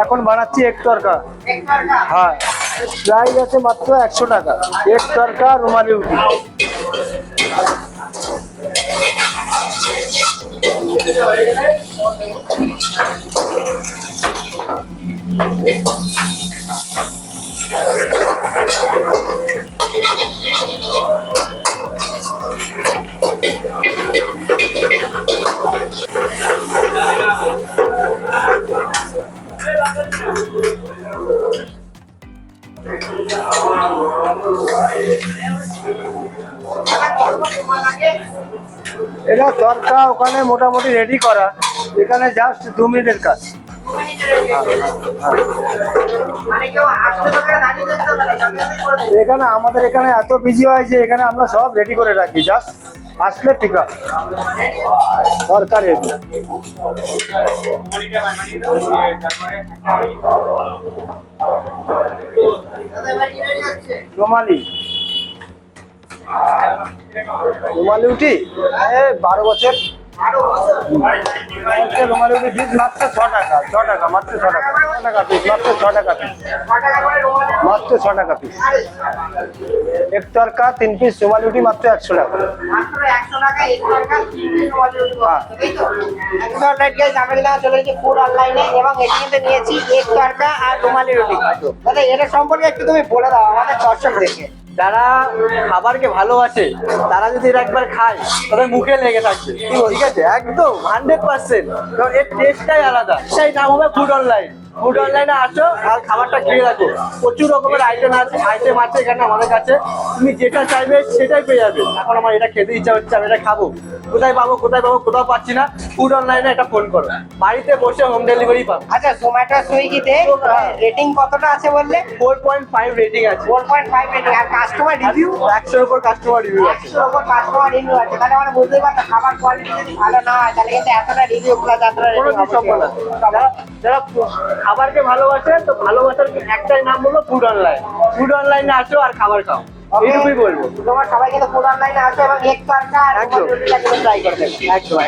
এখন বানাচ্ছি এক তরকা। হ্যাঁ, প্রাইস আছে মাত্র 100 টাকা। এক তরকা রুমালি রুটি। এটা তরকা ওখানে মোটামুটি রেডি করা, এখানে জাস্ট 2 মিনিটের কাজ। এখানে আমাদের এখানে এত বিজি হয় যে এখানে আমরা সব রেডি করে রাখি, জাস্ট আসলে ঠিক আছে তরকা রেডি। রুমালি রুমালি রুটি 12 বছর। রুমালি রুটি পিস মাত্র 6 টাকা। 6 টাকা মাত্র 6 টাকা। 6 টাকা পিস মাত্র 6 টাকা পিস মাত্র 6 টাকা পিস। এক তরকা 3 পিস রুমালি রুটি মাত্র 100 টাকা। ফুড অনলাইনে এবং এটি কিন্তু নিয়েছি এক তরকা আর রুমালি রুটি। দাদা এটা সম্পর্কে একটু তুমি বলে দাও আমাদের দর্শকদেরকে। যারা খাবারকে ভালোবাসে তারা যদি এটা একবার খায় তাদের মুখে লেগে থাকবে, ঠিক আছে? একদম 100%। কারণ এর টেস্টটাই আলাদা। সেই নাম হবে ফুড অনলাইন। ফুড অনলাইনে আসো আর খাবারটা খেয়ে রাখো। প্রচুর রকমের আইটেম আছে এখানে আমাদের কাছে। তুমি যেটা চাইবে সেটাই পেয়ে যাবে। এখন আমার এটা খেতে ইচ্ছা হচ্ছে, আমি এটা খাবো, কোথায় পাবো কোথাও পাচ্ছি না। ফুড অনলাইনে একটা ফোন করো, বাড়িতে বসে হোম ডেলিভারি পাবো। আচ্ছা, জোম্যাটো সুইগিতে রেটিং কতটা আছে বললে? 4.5 রেটিং আছে। 4.5 রেটিং। আর কাস্টমার রিভিউ? 100-এর উপর কাস্টমার রিভিউ আছে। 100-এর উপর কাস্টমার রিভিউ আছে। তাহলে আমরা বুঝতেই পারছি খাবার কোয়ালিটি যদি ভালো না হয় তাহলে কিন্তু এতটা রিভিউ প্লাস এতটা কোনো রেটিং কিছু সম্ভব না। যারা খাবারকে ভালোবাসে তো ভালোবাসার একটাই নাম হলো ফুড অনলাইন। ফুড অনলাইনে আসো আর খাবার খাও, এইটুকুই বলবো। তোমার সবাই কিন্তু ফুড অনলাইনে আসো এবং এক তরকা আর রুমালি রুটিটা কিন্তু ট্রাই করবে। একদম।